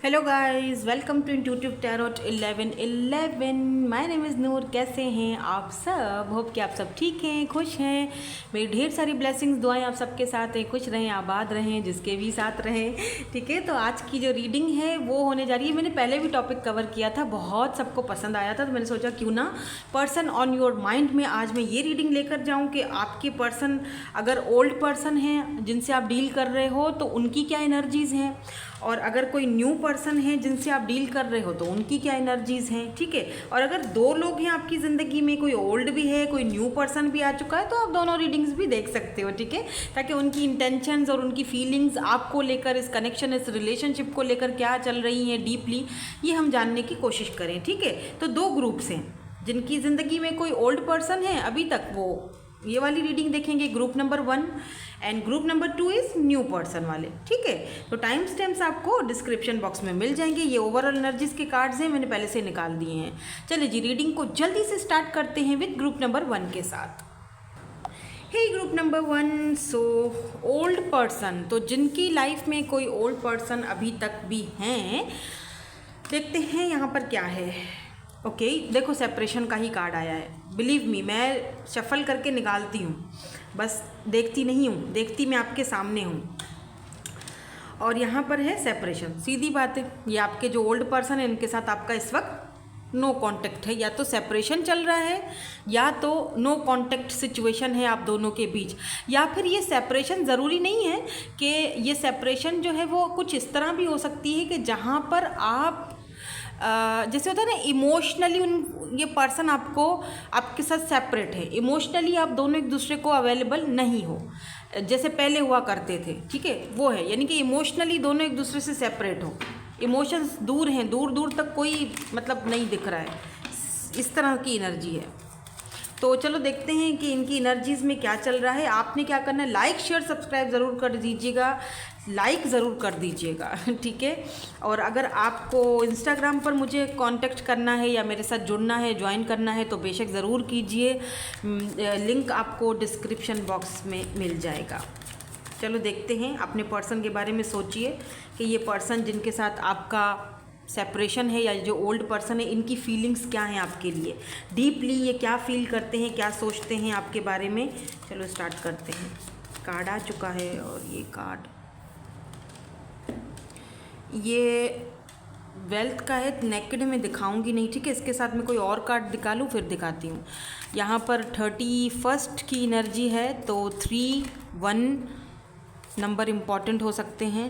Hello guys, welcome to intuitive tarot 1111। My name is Noor. कैसे हैं आप सब? होप कि आप सब ठीक हैं, खुश हैं। मेरी ढेर सारी ब्लेसिंग्स दुआएं आप सबके साथ हैं। खुश रहें, आबाद रहें, जिसके भी साथ रहें। ठीक है, तो आज की जो रीडिंग है वो होने जा रही है। मैंने पहले भी टॉपिक कवर किया था, बहुत सबको पसंद आया था, तो मैंने सोचा क्यों ना पर्सन ऑन योर माइंड में आज मैं ये रीडिंग लेकर जाऊँ कि आपके पर्सन अगर ओल्ड पर्सन हैं जिनसे आप डील कर रहे हो तो उनकी क्या एनर्जीज़ हैं, और अगर कोई न्यू पर्सन है जिनसे आप डील कर रहे हो तो उनकी क्या एनर्जीज़ हैं। ठीक है, और अगर दो लोग हैं आपकी ज़िंदगी में, कोई ओल्ड भी है, कोई न्यू पर्सन भी आ चुका है, तो आप दोनों रीडिंग्स भी देख सकते हो। ठीक है, ताकि उनकी इंटेंशंस और उनकी फीलिंग्स आपको लेकर, इस कनेक्शन, इस रिलेशनशिप को लेकर क्या चल रही हैं डीपली, ये हम जानने की कोशिश करें। ठीक है, तो दो ग्रुप्स हैं जिनकी ज़िंदगी में कोई ओल्ड पर्सन है अभी तक, वो ये वाली रीडिंग देखेंगे, group number 1, and group number 2 is new person वाले। ठीक है, तो टाइम स्टैम्प्स आपको डिस्क्रिप्शन बॉक्स में मिल जाएंगे। ये ओवरऑल एनर्जीज के कार्ड्स हैं, मैंने पहले से निकाल दिए हैं। चलिए जी, रीडिंग को जल्दी से स्टार्ट करते हैं विद ग्रुप नंबर 1 के साथ। Hey group number 1, so old person, तो जिनकी लाइफ में कोई ओल्ड पर्सन अभी तक भी हैं, देखते हैं यहाँ पर क्या है। ओके, देखो सेपरेशन का ही कार्ड आया है। बिलीव मी, मैं शफल करके निकालती हूँ, बस देखती नहीं हूँ, देखती मैं आपके सामने हूँ। और यहाँ पर है सेपरेशन, सीधी बात है। ये आपके जो ओल्ड पर्सन है इनके साथ आपका इस वक्त नो कांटेक्ट है, या तो सेपरेशन चल रहा है या तो नो कांटेक्ट सिचुएशन है आप दोनों के बीच। या फिर ये सेपरेशन ज़रूरी नहीं है कि ये सेपरेशन जो है वो कुछ इस तरह भी हो सकती है कि जहाँ पर आप जैसे होता है ना इमोशनली ये पर्सन आपके साथ सेपरेट है, इमोशनली आप दोनों एक दूसरे को अवेलेबल नहीं हो जैसे पहले हुआ करते थे। ठीक है, वो है, यानी कि इमोशनली दोनों एक दूसरे से सेपरेट हो, इमोशंस दूर हैं, दूर दूर तक कोई मतलब नहीं दिख रहा है, इस तरह की एनर्जी है। तो चलो देखते हैं कि इनकी एनर्जीज़ में क्या चल रहा है। आपने क्या करना है, लाइक शेयर सब्सक्राइब ज़रूर कर दीजिएगा, लाइक ज़रूर कर दीजिएगा। ठीक है, और अगर आपको इंस्टाग्राम पर मुझे कांटेक्ट करना है या मेरे साथ जुड़ना है, ज्वाइन करना है, तो बेशक ज़रूर कीजिए। लिंक आपको डिस्क्रिप्शन बॉक्स में मिल जाएगा। चलो देखते हैं, अपने पर्सन के बारे में सोचिए कि ये पर्सन जिनके साथ आपका सेपरेशन है या जो ओल्ड पर्सन है, इनकी फीलिंग्स क्या हैं आपके लिए, डीपली ये क्या फील करते हैं, क्या सोचते हैं आपके बारे में। चलो स्टार्ट करते हैं। कार्ड आ चुका है, और ये कार्ड ये वेल्थ का है, नेकेड में दिखाऊंगी नहीं। ठीक है, इसके साथ में कोई और कार्ड निकालूं फिर दिखाती हूँ। यहाँ पर 31 की एनर्जी है, तो 3, 1 नंबर इम्पॉर्टेंट हो सकते हैं।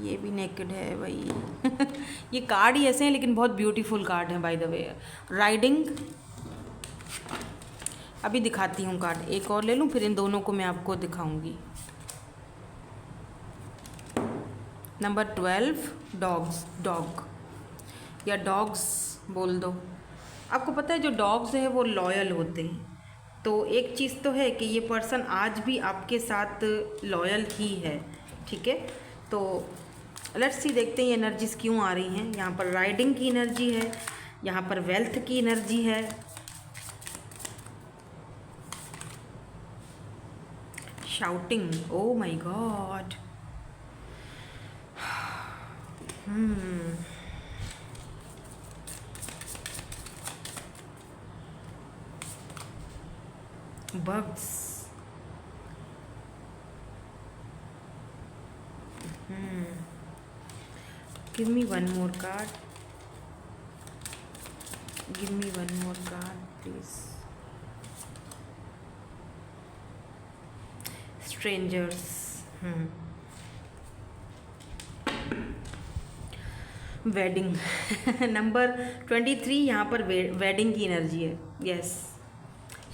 ये भी नेकेड है भाई। ये कार्ड ही ऐसे हैं, लेकिन बहुत ब्यूटीफुल कार्ड है बाय द वे। राइडिंग, अभी दिखाती हूँ कार्ड, एक और ले लूँ फिर इन दोनों को मैं आपको दिखाऊंगी। नंबर 12, डॉग या डॉग्स बोल दो। आपको पता है जो डॉग्स है वो लॉयल होते हैं, तो एक चीज़ तो है कि ये पर्सन आज भी आपके साथ लॉयल ही है। ठीक है, तो लेट्स सी, देखते हैं ये एनर्जीज क्यों आ रही हैं। यहाँ पर राइडिंग की एनर्जी है, यहाँ पर वेल्थ की एनर्जी है, shouting, oh my God, bugs, give me one more card, give me one more card please. Strangers, wedding. Number 23 यहाँ पर वेडिंग की एनर्जी है। यस,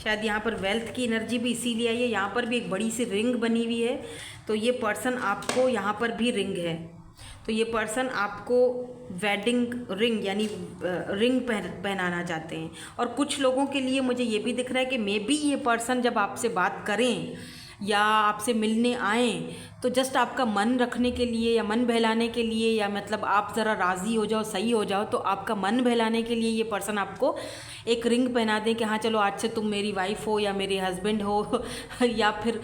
शायद यहाँ पर वेल्थ की एनर्जी भी इसीलिए आई है। यहाँ पर भी एक बड़ी सी रिंग बनी हुई है, तो ये पर्सन आपको, यहाँ पर भी रिंग है, तो ये पर्सन आपको वेडिंग रिंग यानी रिंग पहनाना चाहते हैं। और कुछ लोगों के लिए मुझे ये भी दिख रहा है कि मे बी ये पर्सन जब आपसे बात करें या आपसे मिलने आएँ तो जस्ट आपका मन रखने के लिए या मन बहलाने के लिए, या मतलब आप ज़रा राज़ी हो जाओ, सही हो जाओ, तो आपका मन बहलाने के लिए ये पर्सन आपको एक रिंग पहना दें कि हाँ चलो आज से तुम मेरी वाइफ हो या मेरे हस्बैंड हो या फिर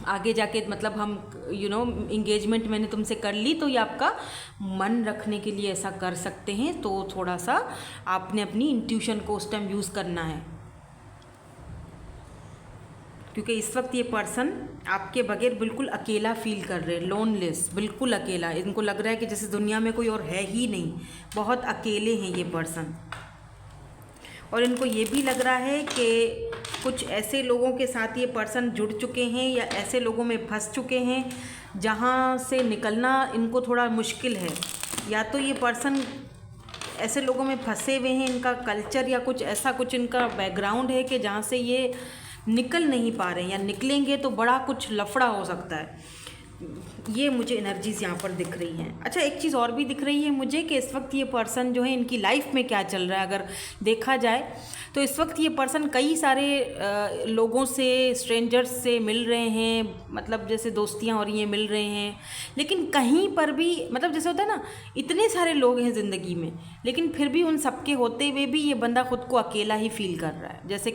आगे जाके मतलब हम इंगेजमेंट मैंने तुमसे कर ली तो ये आपका मन रखने के लिए ऐसा कर सकते हैं। तो थोड़ा सा आपने अपनी इंट्यूशन को उस टाइम यूज़ करना है, क्योंकि इस वक्त ये पर्सन आपके बगैर बिल्कुल अकेला फील कर रहे हैं, लोनलेस, बिल्कुल अकेला। इनको लग रहा है कि जैसे दुनिया में कोई और है ही नहीं, बहुत अकेले हैं ये पर्सन। और इनको ये भी लग रहा है कि कुछ ऐसे लोगों के साथ ये पर्सन जुड़ चुके हैं या ऐसे लोगों में फंस चुके हैं जहाँ से निकलना इनको थोड़ा मुश्किल है। या तो ये पर्सन ऐसे लोगों में फंसे हुए हैं, इनका कल्चर या कुछ ऐसा कुछ इनका बैकग्राउंड है कि जहाँ से ये निकल नहीं पा रहे हैं, या निकलेंगे तो बड़ा कुछ लफड़ा हो सकता है। ये मुझे एनर्जीज यहाँ पर दिख रही हैं। अच्छा, एक चीज़ और भी दिख रही है मुझे कि इस वक्त ये पर्सन जो है इनकी लाइफ में क्या चल रहा है अगर देखा जाए तो इस वक्त ये पर्सन कई सारे लोगों से, स्ट्रेंजर्स से मिल रहे हैं, मतलब जैसे दोस्तियाँ हो रही हैं, मिल रहे हैं, लेकिन कहीं पर भी मतलब जैसे होता है ना, इतने सारे लोग हैं ज़िंदगी में, लेकिन फिर भी उन सबके होते हुए भी ये बंदा खुद को अकेला ही फील कर रहा है। जैसे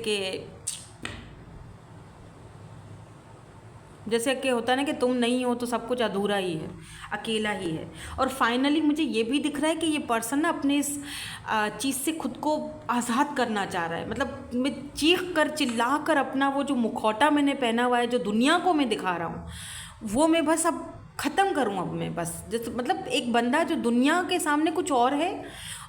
कि होता है ना कि तुम नहीं हो तो सब कुछ अधूरा ही है, अकेला ही है। और फाइनली मुझे ये भी दिख रहा है कि ये पर्सन ना अपने इस चीज़ से खुद को आज़ाद करना चाह रहा है। मतलब मैं चीख कर चिल्ला कर अपना वो जो मुखौटा मैंने पहना हुआ है, जो दुनिया को मैं दिखा रहा हूँ, वो मैं बस अब ख़त्म करूँ। अब मैं बस जैसे मतलब एक बंदा जो दुनिया के सामने कुछ और है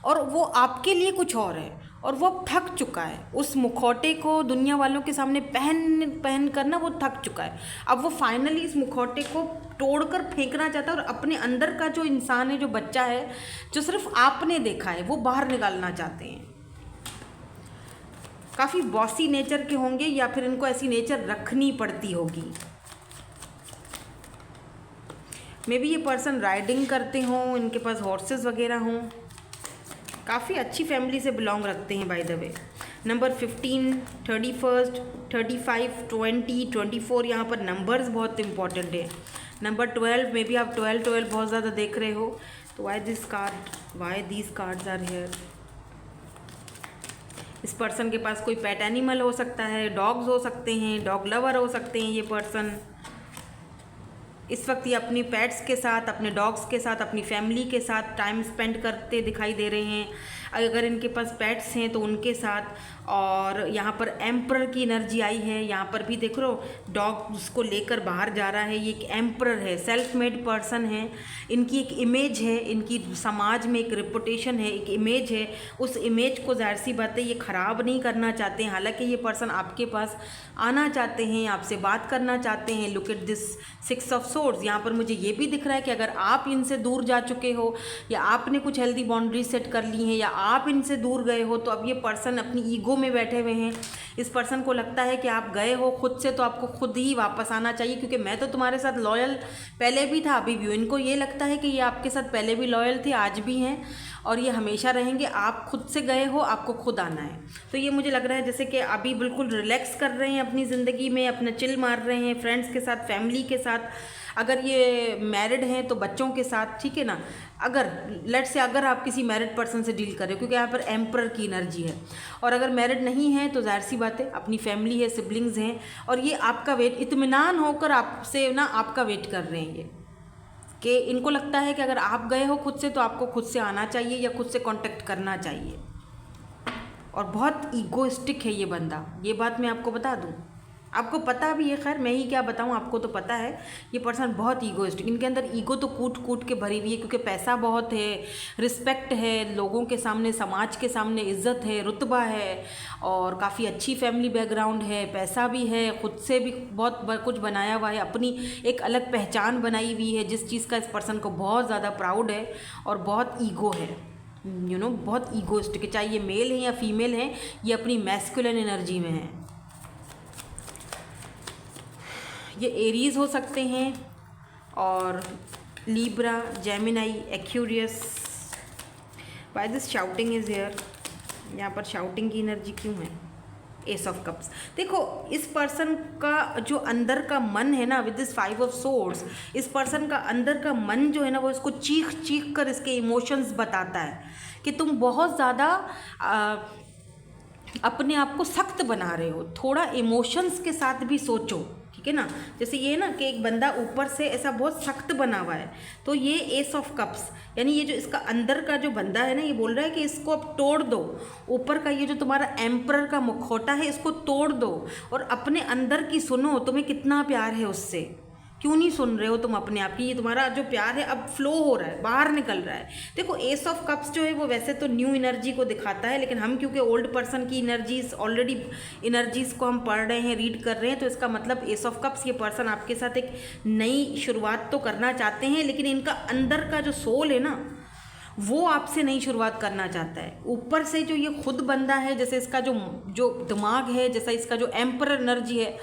और वो आपके लिए कुछ और है, और वो थक चुका है उस मुखौटे को दुनिया वालों के सामने पहन करना, वो थक चुका है। अब वो फाइनली इस मुखौटे को तोड़कर फेंकना चाहता है और अपने अंदर का जो इंसान है, जो बच्चा है, जो सिर्फ आपने देखा है, वो बाहर निकालना चाहते हैं। काफ़ी बॉसी नेचर के होंगे या फिर इनको ऐसी नेचर रखनी पड़ती होगी। मे बी ये पर्सन राइडिंग करते हों, इनके पास हॉर्सेस वगैरह हों, काफ़ी अच्छी फैमिली से बिलोंग रखते हैं बाय द वे। नंबर 15, 31, 35, 20, 24, यहाँ पर नंबर्स बहुत इंपॉर्टेंट है। नंबर 12, मे बी आप 12 बहुत ज़्यादा देख रहे हो। तो why this cards are here. इस पर्सन के पास कोई पेट एनिमल हो सकता है, डॉग्स हो सकते हैं, डॉग लवर हो सकते हैं ये पर्सन। इस वक्त ये अपनी पेट्स के साथ, अपने डॉग्स के साथ, अपनी फैमिली के साथ टाइम स्पेंड करते दिखाई दे रहे हैं। अगर इनके पास पेट्स हैं तो उनके साथ। और यहाँ पर एम्परर की एनर्जी आई है। यहाँ पर भी देख लो, डॉग उसको लेकर बाहर जा रहा है। ये एक एम्परर है, सेल्फ मेड पर्सन है। इनकी एक इमेज है, इनकी समाज में एक रेपुटेशन है, एक इमेज है। उस इमेज को ज़ाहिर सी बात है ये ख़राब नहीं करना चाहते हैं। हालांकि ये पर्सन आपके पास आना चाहते हैं, आपसे बात करना चाहते हैं। Look at this 6 of swords. यहाँ पर मुझे ये भी दिख रहा है कि अगर आप इनसे दूर जा चुके हो या आपने कुछ हेल्दी बाउंड्री सेट कर ली हैं या आप इनसे दूर गए हो, तो अब ये पर्सन अपनी ईगो में बैठे हुए हैं। इस पर्सन को लगता है कि आप गए हो खुद से, तो आपको खुद ही वापस आना चाहिए, क्योंकि मैं तो तुम्हारे साथ लॉयल पहले भी था, अभी भी। इनको ये लगता है कि ये आपके साथ पहले भी लॉयल थे, आज भी हैं, और ये हमेशा रहेंगे। आप खुद से गए हो, आपको खुद आना है। तो ये मुझे लग रहा है जैसे कि अभी बिल्कुल रिलैक्स कर रहे हैं अपनी ज़िंदगी में, अपना चिल मार रहे हैं फ्रेंड्स के साथ, फैमिली के साथ। अगर ये मैरिड हैं तो बच्चों के साथ, ठीक है ना। अगर लेट्स से अगर आप किसी मैरिड पर्सन से डील कर रहे हो, क्योंकि यहाँ पर एम्परर की एनर्जी है, और अगर मैरिड नहीं है तो जाहिर सी बात है अपनी फैमिली है, सिबलिंग्स हैं, और ये आपका वेट, इत्मीनान होकर आपसे ना आपका वेट कर रहे हैं ये, कि इनको लगता है कि अगर आप गए हो खुद से तो आपको खुद से आना चाहिए या खुद से कांटेक्ट करना चाहिए। और बहुत ईगोइस्टिक है ये बंदा, ये बात मैं आपको बता दूं। आपको पता भी है, खैर मैं ही क्या बताऊं, आपको तो पता है। ये पर्सन बहुत ईगोइस्टिक, इनके अंदर ईगो तो कूट कूट के भरी हुई है, क्योंकि पैसा बहुत है, रिस्पेक्ट है, लोगों के सामने, समाज के सामने इज्जत है, रुतबा है, और काफ़ी अच्छी फैमिली बैकग्राउंड है, पैसा भी है, खुद से भी बहुत कुछ बनाया हुआ है, अपनी एक अलग पहचान बनाई हुई है, जिस चीज़ का इस पर्सन को बहुत ज़्यादा प्राउड है, और बहुत ईगो है, बहुत ईगोइस्टिक है। चाहे ये मेल है या फीमेल है, ये अपनी मैस्कुलिन एनर्जी में है। ये एरीज हो सकते हैं, और Libra, Gemini, Aquarius. Why this shouting is here. यहाँ पर शाउटिंग की एनर्जी क्यों है? S of cups. देखो, इस पर्सन का जो अंदर का मन है ना, विद दिस 5 ऑफ सोर्ड्स, इस पर्सन का अंदर का मन जो है ना, वो इसको चीख चीख कर इसके इमोशंस बताता है कि तुम बहुत ज़्यादा अपने आप को सख्त बना रहे हो। थोड़ा इमोशंस के साथ भी सोचो, ठीक है ना। जैसे ये ना कि एक बंदा ऊपर से ऐसा बहुत सख्त बना हुआ है, तो ये एस ऑफ कप्स, यानी ये जो इसका अंदर का जो बंदा है ना, ये बोल रहा है कि इसको अब तोड़ दो। ऊपर का ये जो तुम्हारा एम्परर का मुखौटा है, इसको तोड़ दो और अपने अंदर की सुनो, तुम्हें कितना प्यार है उससे। क्यों नहीं सुन रहे हो तुम अपने आप की? ये तुम्हारा जो प्यार है अब फ्लो हो रहा है, बाहर निकल रहा है। देखो एस ऑफ कप्स जो है वो वैसे तो न्यू एनर्जी को दिखाता है, लेकिन हम क्योंकि ओल्ड पर्सन की एनर्जीज ऑलरेडी एनर्जीज को हम पढ़ रहे हैं, रीड कर रहे हैं, तो इसका मतलब एस ऑफ कप्स, ये पर्सन आपके साथ एक नई शुरुआत तो करना चाहते हैं, लेकिन इनका अंदर का जो सोल है ना, वो आपसे नई शुरुआत करना चाहता है। ऊपर से जो ये खुद बंदा है, जैसे इसका जो जो दिमाग है, जैसा इसका जो एम्परर एनर्जी है,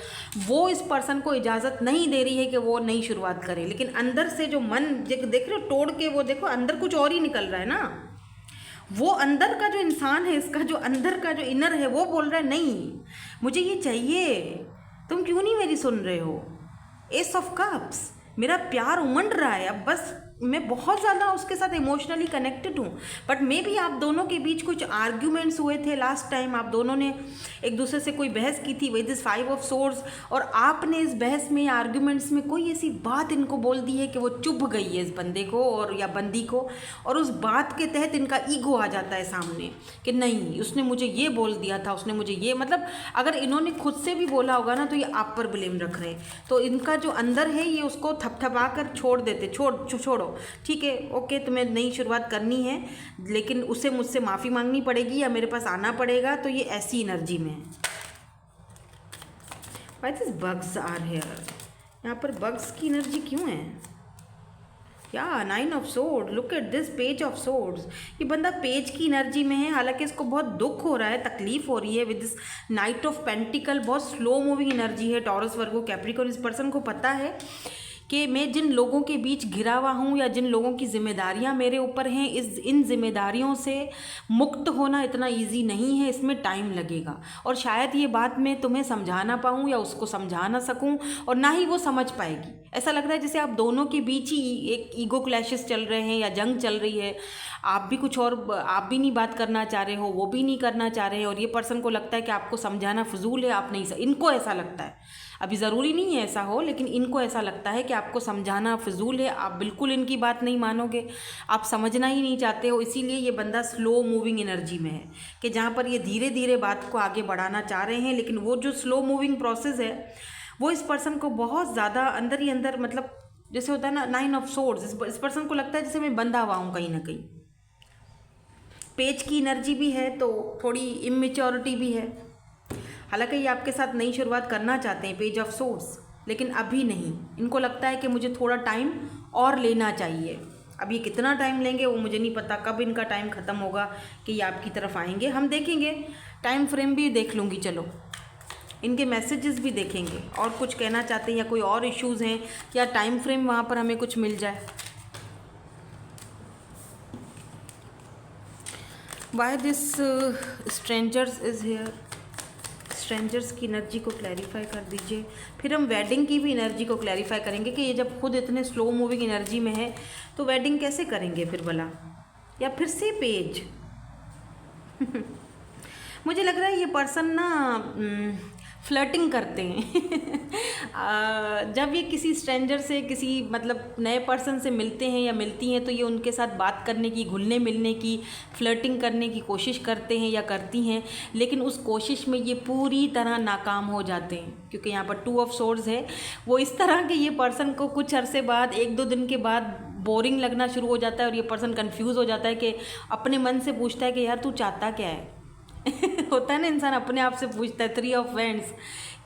वो इस पर्सन को इजाज़त नहीं दे रही है कि वो नई शुरुआत करे, लेकिन अंदर से जो मन देख रहे हो तोड़ के, वो देखो अंदर कुछ और ही निकल रहा है ना। वो अंदर का जो इंसान है, इसका जो अंदर का जो इनर है, वो बोल रहा है नहीं मुझे ये चाहिए, तुम क्यों नहीं मेरी सुन रहे हो। एस ऑफ कप्स, मेरा प्यार उमड़ रहा है, अब बस मैं बहुत ज़्यादा उसके साथ इमोशनली कनेक्टेड हूँ। बट मे बी आप दोनों के बीच कुछ आर्ग्यूमेंट्स हुए थे लास्ट टाइम, आप दोनों ने एक दूसरे से कोई बहस की थी विद दिस 5 ऑफ सोर्ड्स, और आपने इस बहस में, आर्ग्यूमेंट्स में कोई ऐसी बात इनको बोल दी है कि वो चुभ गई है इस बंदे को और या बंदी को, और उस बात के तहत इनका ईगो आ जाता है सामने कि नहीं उसने मुझे ये बोल दिया था, उसने मुझे ये, मतलब अगर इन्होंने खुद से भी बोला होगा ना तो ये आप पर ब्लेम रख रहे हैं। तो इनका जो अंदर है ये उसको थपथपा कर छोड़ देते, छोड़ो ठीक है, ओके तुम्हें नई शुरुआत करनी है, लेकिन उसे मुझसे माफ़ी मांगनी पड़ेगी या मेरे पास आना पड़ेगा। तो ये ऐसी एनर्जी में है। व्हाई दिस बग्स आर हियर, यहाँ पर बग्स की एनर्जी क्यों है? या 9 of swords, look at this page of swords. ये बंदा पेज की एनर्जी में है, हालांकि इसको बहुत दुख हो रहा है, तकलीफ हो रही है with this night of pentacle. बहुत स्लो मूविंग एनर्जी है टॉरस, वर्गो, कैप्रिकॉर्न। इस पर्सन को पता है कि मैं जिन लोगों के बीच घिरा हुआ हूँ या जिन लोगों की जिम्मेदारियाँ मेरे ऊपर हैं, इन जिम्मेदारियों से मुक्त होना इतना इजी नहीं है, इसमें टाइम लगेगा। और शायद ये बात मैं तुम्हें समझा ना पाऊँ या उसको समझा ना सकूँ, और ना ही वो समझ पाएगी। ऐसा लग रहा है जैसे आप दोनों के बीच ही एक ईगो क्लैशेस चल रहे हैं या जंग चल रही है। आप भी कुछ और, आप भी नहीं बात करना चाह रहे हो, वो भी नहीं करना चाह रहे हैं, और ये पर्सन को लगता है कि आपको समझाना फजूल है, आप नहीं, इनको ऐसा लगता है। अभी ज़रूरी नहीं है ऐसा हो, लेकिन इनको ऐसा लगता है कि आपको समझाना फजूल है, आप बिल्कुल इनकी बात नहीं मानोगे, आप समझना ही नहीं चाहते हो। इसीलिए ये बंदा स्लो मूविंग एनर्जी में है कि जहाँ पर ये धीरे धीरे बात को आगे बढ़ाना चाह रहे हैं, लेकिन वो जो स्लो मूविंग प्रोसेस है वो इस पर्सन को बहुत ज़्यादा अंदर ही अंदर, मतलब जैसे होता है ना 9 ऑफ सोर्ड्स, इस पर्सन को लगता है जैसे मैं बंधा हुआ हूँ कहीं ना कहीं। पेज की एनर्जी भी है तो थोड़ी इमेच्योरिटी भी है। हालांकि ये आपके साथ नई शुरुआत करना चाहते हैं, पेज ऑफ सोर्ड्स, लेकिन अभी नहीं। इनको लगता है कि मुझे थोड़ा टाइम और लेना चाहिए। अब ये कितना टाइम लेंगे वो मुझे नहीं पता, कब इनका टाइम ख़त्म होगा कि ये आपकी तरफ आएंगे, हम देखेंगे। टाइम फ्रेम भी देख लूँगी, चलो इनके मैसेजेस भी देखेंगे, और कुछ कहना चाहते हैं या कोई और इश्यूज़ हैं, या टाइम फ्रेम वहाँ पर हमें कुछ मिल जाए। Why this strangers is here, strangers की एनर्जी को क्लैरिफाई कर दीजिए। फिर हम वेडिंग की भी एनर्जी को क्लैरिफाई करेंगे कि ये जब खुद इतने स्लो मूविंग एनर्जी में है तो वेडिंग कैसे करेंगे फिर भला, या फिर से पेज। मुझे लग रहा है ये पर्सन ना फ्लर्टिंग करते हैं। जब ये किसी स्ट्रेंजर से, किसी मतलब नए पर्सन से मिलते हैं या मिलती हैं, तो ये उनके साथ बात करने की, घुलने मिलने की, फ्लर्टिंग करने की कोशिश करते हैं या करती हैं, लेकिन उस कोशिश में ये पूरी तरह नाकाम हो जाते हैं, क्योंकि यहाँ पर 2 ऑफ सोर्ड्स है। वो इस तरह के ये पर्सन को कुछ अरसे बाद, 1-2 दिन के बाद बोरिंग लगना शुरू हो जाता है, और ये पर्सन कंफ्यूज हो जाता है कि अपने मन से पूछता है कि यार तू चाहता क्या है। होता है ना, इंसान अपने आप से पूछता है, 3 ऑफ वैंड्स,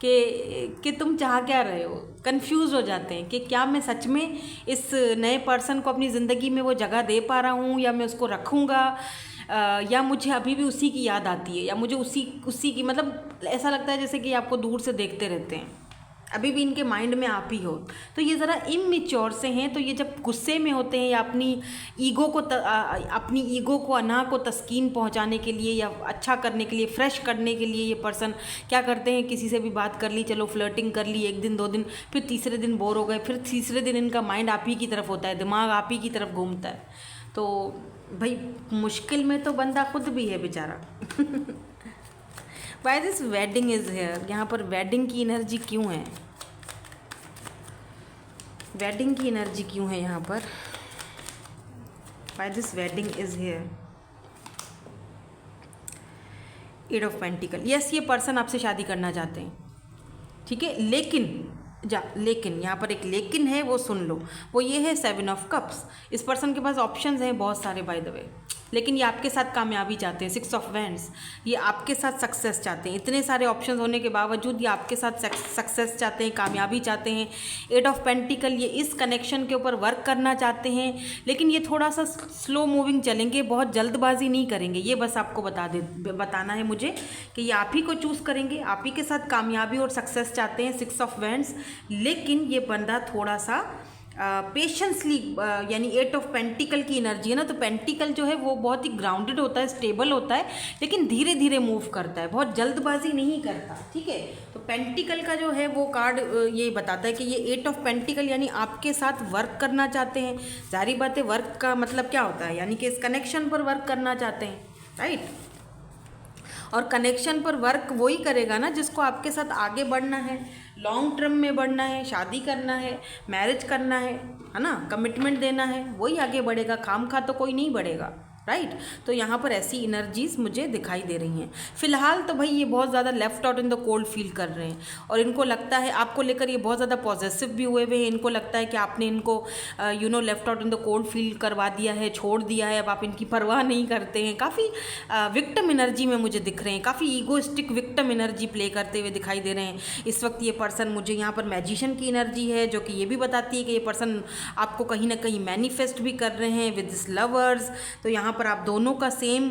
कि तुम चाह क्या रहे हो। कंफ्यूज हो जाते हैं कि क्या मैं सच में इस नए पर्सन को अपनी ज़िंदगी में वो जगह दे पा रहा हूँ, या मैं उसको रखूँगा, या मुझे अभी भी उसी की याद आती है, या मुझे उसी की, मतलब ऐसा लगता है जैसे कि आपको दूर से देखते रहते हैं, अभी भी इनके माइंड में आप ही हो। तो ये ज़रा इमेच्योर से हैं, तो ये जब गुस्से में होते हैं या अपनी ईगो को अना को तस्कीन पहुंचाने के लिए या अच्छा करने के लिए, फ्रेश करने के लिए, ये पर्सन क्या करते हैं, किसी से भी बात कर ली, चलो फ्लर्टिंग कर ली 1 दिन 2 दिन, फिर तीसरे दिन बोर हो गए, फिर तीसरे दिन इनका माइंड आप ही की तरफ होता है, दिमाग आप ही की तरफ घूमता है। तो भाई मुश्किल में तो बंदा खुद भी है बेचारा। Why this wedding is here, यहाँ पर वेडिंग की एनर्जी क्यों है? वेडिंग की एनर्जी क्यों है यहाँ पर? Why this wedding is here? Eight of pentacles. Yes, ये पर्सन आपसे शादी करना चाहते हैं, ठीक है, लेकिन यहाँ पर एक लेकिन है, वो सुन लो। वो ये है 7 ऑफ कप्स। इस पर्सन के पास ऑप्शंस हैं बहुत सारे बाय द वे, लेकिन ये आपके साथ कामयाबी चाहते हैं। 6 ऑफ वैंड्स, ये आपके साथ सक्सेस चाहते हैं। इतने सारे ऑप्शंस होने के बावजूद ये आपके साथ सक्सेस चाहते हैं, कामयाबी चाहते हैं। 8 ऑफ पेंटिकल, ये इस कनेक्शन के ऊपर वर्क करना चाहते हैं, लेकिन ये थोड़ा सा स्लो मूविंग चलेंगे, बहुत जल्दबाजी नहीं करेंगे। ये बस आपको बताना है मुझे कि ये आप ही को चूज़ करेंगे, आप ही के साथ कामयाबी और सक्सेस चाहते हैं। 6 ऑफ वैंड्स, लेकिन ये बंदा थोड़ा सा पेशेंसली, यानी 8 ऑफ पेंटिकल की एनर्जी है ना, तो पेंटिकल जो है वो बहुत ही ग्राउंडेड होता है, स्टेबल होता है, लेकिन धीरे धीरे मूव करता है, बहुत जल्दबाजी नहीं करता, ठीक है। तो पेंटिकल का जो है वो कार्ड ये बताता है कि ये 8 ऑफ पेंटिकल यानी आपके साथ वर्क करना चाहते हैं। जारी बात है, वर्क का मतलब क्या होता है, यानी कि इस कनेक्शन पर वर्क करना चाहते हैं, राइट। और कनेक्शन पर वर्क वही करेगा ना जिसको आपके साथ आगे बढ़ना है, लॉन्ग टर्म में बढ़ना है, शादी करना है, मैरिज करना है ना, कमिटमेंट देना है, वही आगे बढ़ेगा। खामखा तो कोई नहीं बढ़ेगा, राइट। तो यहाँ पर ऐसी एनर्जीज मुझे दिखाई दे रही हैं। फिलहाल तो भाई ये बहुत ज़्यादा left out in the cold feel कर रहे हैं, और इनको लगता है आपको लेकर ये बहुत ज़्यादा पॉजिटिव भी हुए हैं। इनको लगता है कि आपने इनको left out in the cold feel करवा दिया है, छोड़ दिया है, अब आप इनकी परवाह नहीं करते हैं। काफ़ी विक्टिम एनर्जी में मुझे दिख रहे हैं, काफ़ी ईगोइस्टिक विक्टिम एनर्जी प्ले करते हुए दिखाई दे रहे हैं इस वक्त ये पर्सन। मुझे यहाँ पर मैजिशियन की एनर्जी है, जो कि ये भी बताती है कि ये पर्सन आपको कहीं ना कहीं मैनिफेस्ट भी कर रहे हैं विद दिस लवर्स। तो यहाँ पर आप दोनों का सेम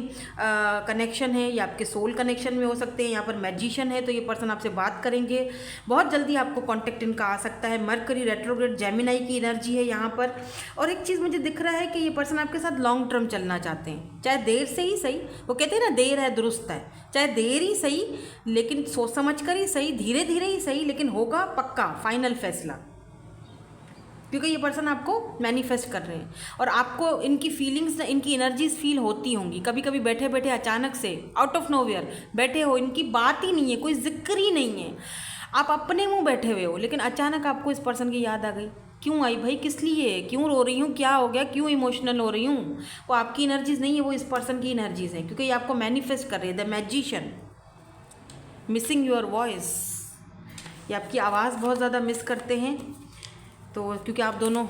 कनेक्शन है, या आपके सोल कनेक्शन में हो सकते हैं। यहाँ पर मैजिशियन है, तो ये पर्सन आपसे बात करेंगे, बहुत जल्दी आपको कांटेक्ट इनका आ सकता है। मरकरी रेट्रोग्रेड जेमिनाई की एनर्जी है यहाँ पर। और एक चीज़ मुझे दिख रहा है कि ये पर्सन आपके साथ लॉन्ग टर्म चलना चाहते हैं, चाहे देर से ही सही। वो कहते हैं ना, देर है दुरुस्त है, चाहे देर ही सही, लेकिन सोच समझ कर ही सही, धीरे धीरे ही सही, लेकिन होगा पक्का फाइनल फैसला, क्योंकि ये पर्सन आपको मैनिफेस्ट कर रहे हैं। और आपको इनकी फीलिंग्स, इनकी एनर्जीज फील होती होंगी। कभी कभी बैठे बैठे अचानक से आउट ऑफ नोवेयर बैठे हो, इनकी बात ही नहीं है, कोई जिक्र ही नहीं है, आप अपने मुंह बैठे हुए हो, लेकिन अचानक आपको इस पर्सन की याद आ गई। क्यों आई भाई, किस लिए, क्यों रो रही हूँ, क्या हो गया, क्यों इमोशनल हो रही हूँ? वो आपकी एनर्जीज नहीं है, वो इस पर्सन की एनर्जीज हैं, क्योंकि ये आपको मैनिफेस्ट कर रही है। The magician, missing your voice, ये आपकी आवाज़ बहुत ज़्यादा मिस करते हैं। तो क्योंकि आप दोनों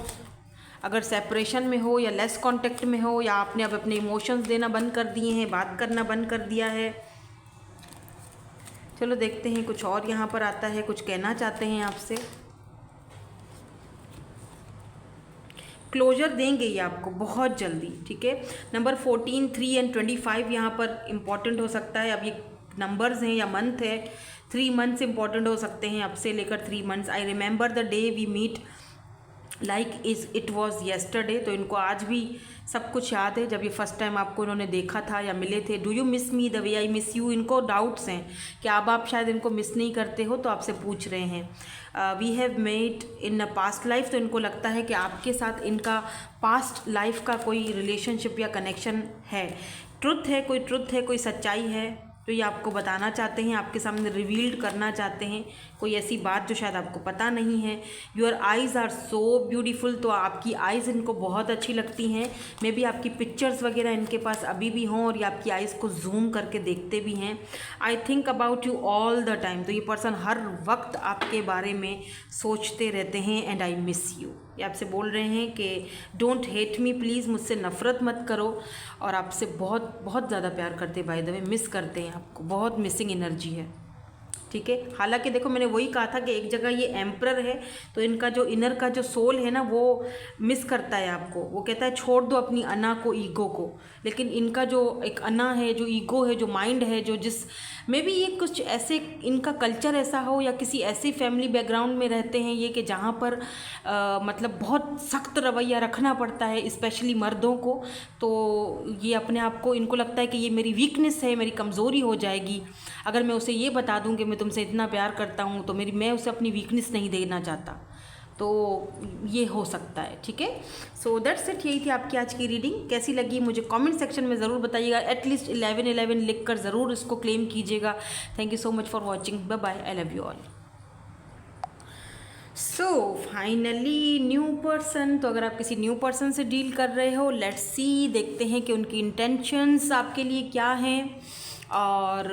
अगर सेपरेशन में हो या लेस कांटेक्ट में हो, या आपने अब अपने इमोशंस देना बंद कर दिए हैं, बात करना बंद कर दिया है। चलो देखते हैं कुछ और यहाँ पर आता है, कुछ कहना चाहते हैं आपसे। क्लोजर देंगे ये आपको बहुत जल्दी, ठीक है। नंबर 14, 3 एंड 25 यहाँ पर इम्पॉर्टेंट हो सकता है। अब ये नंबर्स हैं या मंथ है, 3 मंथ्स इंपॉर्टेंट हो सकते हैं, अब से लेकर 3 months. I remember the day we meet like it was yesterday. तो इनको आज भी सब कुछ याद है, जब ये फर्स्ट टाइम आपको इन्होंने देखा था या मिले थे। Do you miss me the way I miss you? इनको डाउट्स हैं कि अब आप शायद इनको मिस नहीं करते हो, तो आपसे पूछ रहे हैं। We have met in a past life, तो इनको लगता है कि आपके साथ इनका पास्ट लाइफ का कोई रिलेशनशिप या कनेक्शन है। ट्रुथ है, कोई ट्रुथ है, कोई सच्चाई है जो ये आपको बताना चाहते हैं, आपके सामने रिवील्ड करना चाहते हैं, कोई ऐसी बात जो शायद आपको पता नहीं है। Your eyes are so beautiful, तो आपकी आइज़ इनको बहुत अच्छी लगती हैं। मे बी आपकी पिक्चर्स वगैरह इनके पास अभी भी हों, और ये आपकी आइज़ को जूम करके देखते भी हैं। I think about you all the time, तो ये पर्सन हर वक्त आपके बारे में सोचते रहते हैं। एंड आई मिस यू, ये आपसे बोल रहे हैं कि डोंट हेट मी प्लीज़, मुझसे नफ़रत मत करो, और आपसे बहुत बहुत ज़्यादा प्यार करते, बाय द वे मिस करते हैं आपको, बहुत मिसिंग एनर्जी है, ठीक है। हालांकि देखो, मैंने वही कहा था कि एक जगह ये एम्परर है, तो इनका जो इनर का जो सोल है ना, वो मिस करता है आपको। वो कहता है छोड़ दो अपनी अना को, ईगो को, लेकिन इनका जो एक अना है, जो ईगो है, जो माइंड है, जो जिस मे बी ये कुछ ऐसे, इनका कल्चर ऐसा हो, या किसी ऐसी फैमिली बैकग्राउंड में रहते हैं ये कि जहाँ पर मतलब बहुत सख्त रवैया रखना पड़ता है, स्पेशली मर्दों को। तो ये अपने आप को, इनको लगता है कि ये मेरी वीकनेस है, मेरी कमज़ोरी हो जाएगी अगर मैं उसे ये बता दूँ कि मैं तुमसे इतना प्यार करता हूँ, तो मैं उसे अपनी वीकनेस नहीं देना चाहता। तो ये हो सकता है, ठीक है। सो दैट्स इट, यही थी आपकी आज की रीडिंग। कैसी लगी मुझे कमेंट सेक्शन में ज़रूर बताइएगा। एटलीस्ट 11 लिख कर ज़रूर इसको क्लेम कीजिएगा। Thank you so much for watching, bye bye, I love you all. So finally new person. तो अगर आप किसी न्यू पर्सन से डील कर रहे हो, लेट्स सी, देखते हैं कि उनकी इंटेंशंस आपके लिए क्या हैं और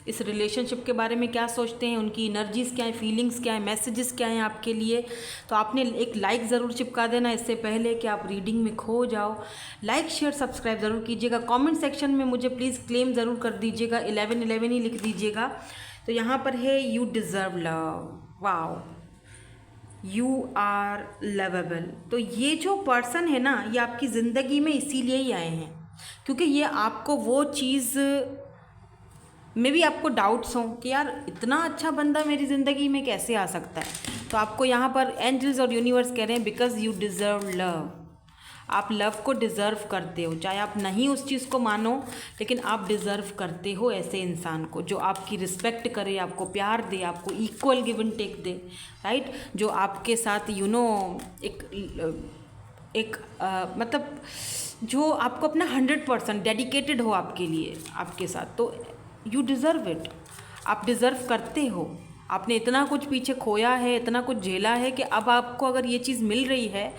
इस रिलेशनशिप के बारे में क्या सोचते हैं, उनकी एनर्जीज़ क्या है, फीलिंग्स क्या है, मैसेजेस क्या हैं आपके लिए। तो आपने एक लाइक ज़रूर चिपका देना इससे पहले कि आप रीडिंग में खो जाओ। लाइक शेयर सब्सक्राइब ज़रूर कीजिएगा। कमेंट सेक्शन में मुझे प्लीज़ क्लेम ज़रूर कर दीजिएगा, 1111 ही लिख दीजिएगा। तो यहाँ पर है you deserve love. Wow, you are lovable. तो ये जो पर्सन है ना, ये आपकी ज़िंदगी में इसीलिए ही आए हैं क्योंकि ये आपको वो चीज़ में भी आपको डाउट्स हों कि यार इतना अच्छा बंदा मेरी ज़िंदगी में कैसे आ सकता है। तो आपको यहाँ पर एंजल्स और यूनिवर्स कह रहे हैं बिकॉज यू डिज़र्व लव। आप लव को डिज़र्व करते हो, चाहे आप नहीं उस चीज़ को मानो, लेकिन आप डिज़र्व करते हो ऐसे इंसान को जो आपकी रिस्पेक्ट करे, आपको प्यार दे, आपको इक्वल गिव एंड टेक दे, राइट। जो आपके साथ मतलब जो आपको अपना 100% डेडिकेटेड हो आपके लिए, आपके साथ। तो यू डिज़र्व इट, आप डिज़र्व करते हो। आपने इतना कुछ पीछे खोया है, इतना कुछ झेला है कि अब आपको अगर ये चीज़ मिल रही है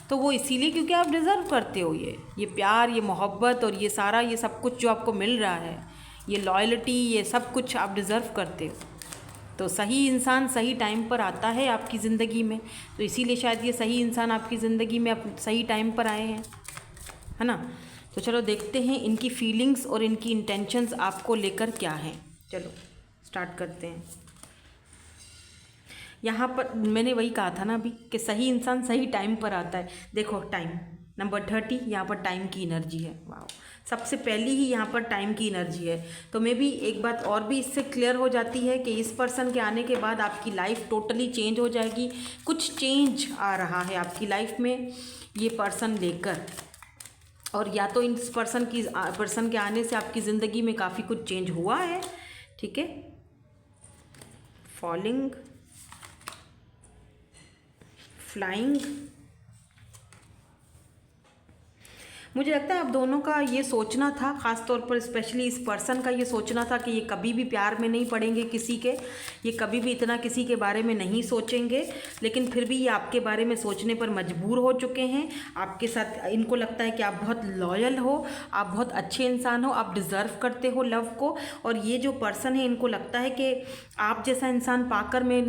तो वो इसीलिए क्योंकि आप डिज़र्व करते हो ये प्यार, ये मोहब्बत और ये सारा, ये सब कुछ जो आपको मिल रहा है, ये लॉयल्टी, ये सब कुछ आप डिज़र्व करते हो। तो सही इंसान सही टाइम पर आता है आपकी ज़िंदगी में, तो इसीलिए शायद ये सही इंसान आपकी ज़िंदगी में सही टाइम पर आए हैं, है ना। तो चलो देखते हैं इनकी फीलिंग्स और इनकी इंटेंशंस आपको लेकर क्या हैं। चलो स्टार्ट करते हैं। यहाँ पर मैंने वही कहा था ना अभी कि सही इंसान सही टाइम पर आता है। देखो टाइम नंबर 30, यहाँ पर टाइम की एनर्जी है। वाह, सबसे पहली ही यहाँ पर टाइम की एनर्जी है। तो मे बी एक बात और भी इससे क्लियर हो जाती है कि इस पर्सन के आने के बाद आपकी लाइफ टोटली चेंज हो जाएगी। कुछ चेंज आ रहा है आपकी लाइफ में ये पर्सन लेकर, और या तो इस पर्सन के आने से आपकी ज़िंदगी में काफ़ी कुछ चेंज हुआ है, ठीक है। फॉलिंग, फ्लाइंग, मुझे लगता है आप दोनों का ये सोचना था, ख़ास तौर पर स्पेशली इस पर्सन का ये सोचना था कि ये कभी भी प्यार में नहीं पड़ेंगे किसी के, ये कभी भी इतना किसी के बारे में नहीं सोचेंगे, लेकिन फिर भी ये आपके बारे में सोचने पर मजबूर हो चुके हैं। आपके साथ इनको लगता है कि आप बहुत लॉयल हो, आप बहुत अच्छे इंसान हो, आप डिज़र्व करते हो लव को। और ये जो पर्सन है इनको लगता है कि आप जैसा इंसान पाकर मैं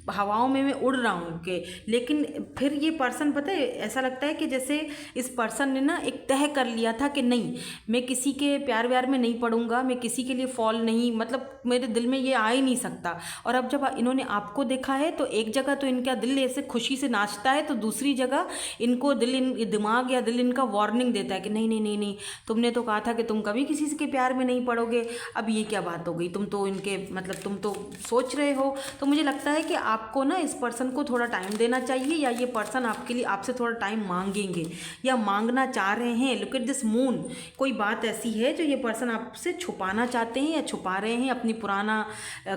हवाओं में मैं उड़ रहा हूँ के। लेकिन फिर ये पर्सन, पता है, ऐसा लगता है कि जैसे इस पर्सन ने ना एक तय कर लिया था कि नहीं, मैं किसी के प्यार व्यार में नहीं पड़ूंगा, मैं किसी के लिए फॉल नहीं, मतलब मेरे दिल में ये आ ही नहीं सकता। और अब जब इन्होंने आपको देखा है तो एक जगह तो इनका दिल ऐसे खुशी से नाचता है, तो दूसरी जगह इनको दिमाग या दिल इनका वार्निंग देता है कि नहीं नहीं नहीं नहीं, तुमने तो कहा था कि तुम कभी किसी के प्यार में नहीं पड़ोगे, अब ये क्या बात हो गई, तुम तो इनके मतलब तुम तो सोच रहे हो। तो मुझे लगता है कि आपको ना इस पर्सन को थोड़ा टाइम देना चाहिए, या ये पर्सन आपके लिए आपसे थोड़ा टाइम मांगेंगे या मांगना चाह रहे हैं। लुक एट दिस मून, कोई बात ऐसी है जो ये पर्सन आपसे छुपाना चाहते हैं या छुपा रहे हैं, अपनी पुराना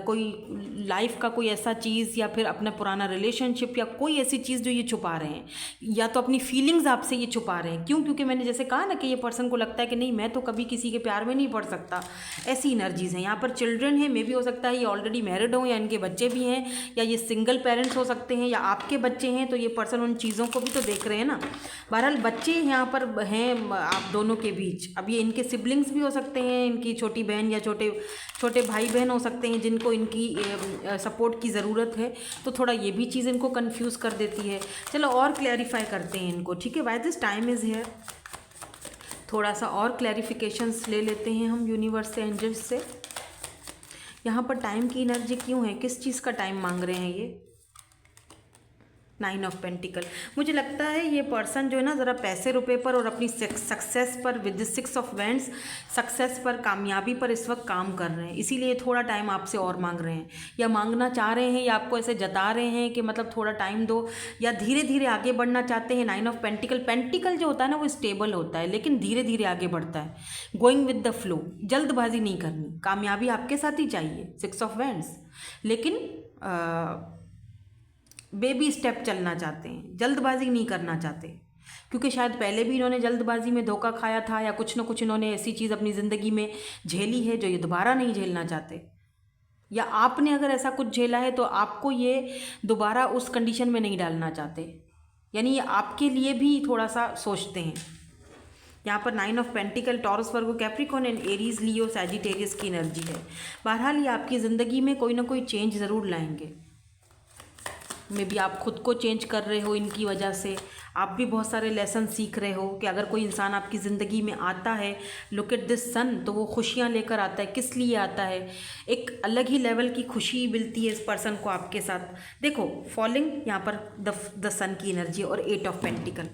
कोई लाइफ का कोई ऐसा चीज़, या फिर अपना पुराना रिलेशनशिप, या कोई ऐसी चीज़ जो ये छुपा रहे हैं, या तो अपनी फीलिंग्स आपसे ये छुपा रहे हैं। क्यों? क्योंकि मैंने जैसे कहा ना कि ये पर्सन को लगता है कि नहीं, मैं तो कभी किसी के प्यार में नहीं पड़ सकता। ऐसी एनर्जीज़ हैं। यहाँ पर चिल्ड्रन है, मे भी हो सकता है ये ऑलरेडी मैरिड हो, या इनके बच्चे भी हैं, या ये सिंगल पेरेंट्स हो सकते हैं, या आपके बच्चे हैं। तो ये पर्सन उन चीज़ों को भी तो देख रहे हैं ना। बहरहाल बच्चे यहाँ पर हैं आप दोनों के बीच। अब ये इनके सिबलिंग्स भी हो सकते हैं, इनकी छोटी बहन या छोटे भाई बहन हो सकते हैं जिनको इनकी सपोर्ट की ज़रूरत है। तो थोड़ा ये भी चीज़ इनको कंफ्यूज कर देती है। चलो और क्लैरिफाई करते हैं इनको, ठीक है। Why this time is here, थोड़ा सा और क्लैरिफिकेशंस ले लेते हैं हम यूनिवर्स से, एंजल्स से। यहाँ पर टाइम की एनर्जी क्यों है, किस चीज़ का टाइम मांग रहे हैं ये? 9 ऑफ पेंटिकल। मुझे लगता है ये पर्सन जो है ना ज़रा पैसे रुपए पर और अपनी सक्सेस पर विद 6 ऑफ वैंड्स, सक्सेस पर, कामयाबी पर इस वक्त काम कर रहे हैं। इसीलिए थोड़ा टाइम आपसे और मांग रहे हैं, या मांगना चाह रहे हैं, या आपको ऐसे जता रहे हैं कि मतलब थोड़ा टाइम दो, या धीरे धीरे आगे बढ़ना चाहते हैं। 9 ऑफ पेंटिकल, पेंटिकल जो होता है ना वो स्टेबल होता है, लेकिन धीरे धीरे आगे बढ़ता है, गोइंग विद द फ्लो। जल्दबाजी नहीं करनी, कामयाबी आपके साथ ही चाहिए। 6 ऑफ वैंड्स, लेकिन बेबी स्टेप चलना चाहते हैं, जल्दबाजी नहीं करना चाहते, क्योंकि शायद पहले भी इन्होंने जल्दबाजी में धोखा खाया था, या कुछ ना कुछ इन्होंने ऐसी चीज़ अपनी ज़िंदगी में झेली है जो ये दोबारा नहीं झेलना चाहते। या आपने अगर ऐसा कुछ झेला है तो आपको ये दोबारा उस कंडीशन में नहीं डालना चाहते, यानी ये आपके लिए भी थोड़ा सा सोचते हैं। यहाँ पर 9 of pentacle, taurus, Virgo, Capricorn and Aries, Leo, Sagittarius की एनर्जी है। बहरहाल ये आपकी ज़िंदगी में कोई ना कोई चेंज ज़रूर लाएंगे। मे बी आप खुद को चेंज कर रहे हो इनकी वजह से, आप भी बहुत सारे लेसन सीख रहे हो कि अगर कोई इंसान आपकी ज़िंदगी में आता है, लुक एट दिस सन, तो वो खुशियाँ लेकर आता है। किस लिए आता है? एक अलग ही लेवल की खुशी मिलती है इस पर्सन को आपके साथ। देखो फॉलिंग यहाँ पर द सन की एनर्जी और 8 ऑफ पेंटिकल।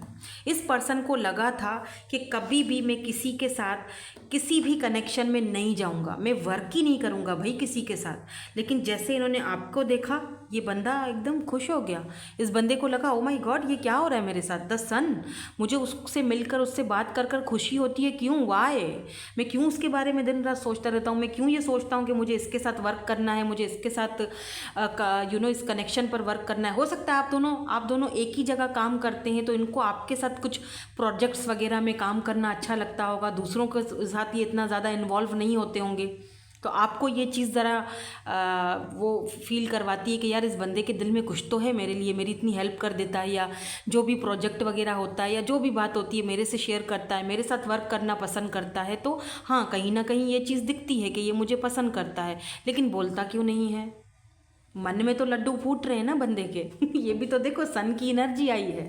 इस पर्सन को लगा था कि कभी भी मैं किसी के साथ किसी भी कनेक्शन में नहीं जाऊँगा, मैं वर्क ही नहीं करूँगा भाई किसी के साथ। लेकिन जैसे इन्होंने आपको देखा, ये बंदा एकदम खुश हो गया। इस बंदे को लगा, ओ माय गॉड, ये क्या हो रहा है मेरे साथ, द सन, मुझे उससे मिलकर, उससे बात कर कर खुशी होती है। क्यों? वाई? मैं क्यों उसके बारे में दिन रात सोचता रहता हूँ? मैं क्यों ये सोचता हूँ कि मुझे इसके साथ वर्क करना है, मुझे इसके साथ इस कनेक्शन पर वर्क करना है। हो सकता है आप दोनों एक ही जगह काम करते हैं, तो इनको आपके साथ कुछ प्रोजेक्ट्स वगैरह में काम करना अच्छा लगता होगा, दूसरों के साथ ये इतना ज़्यादा इन्वॉल्व नहीं होते होंगे। तो आपको ये चीज़ ज़रा वो फील करवाती है कि यार इस बंदे के दिल में कुछ तो है मेरे लिए, मेरी इतनी हेल्प कर देता है, या जो भी प्रोजेक्ट वगैरह होता है या जो भी बात होती है मेरे से शेयर करता है, मेरे साथ वर्क करना पसंद करता है। तो हाँ, कहीं ना कहीं ये चीज़ दिखती है कि ये मुझे पसंद करता है, लेकिन बोलता क्यों नहीं है? मन में तो लड्डू फूट रहे हैं ना बंदे के। ये भी तो देखो, सन की एनर्जी आई है।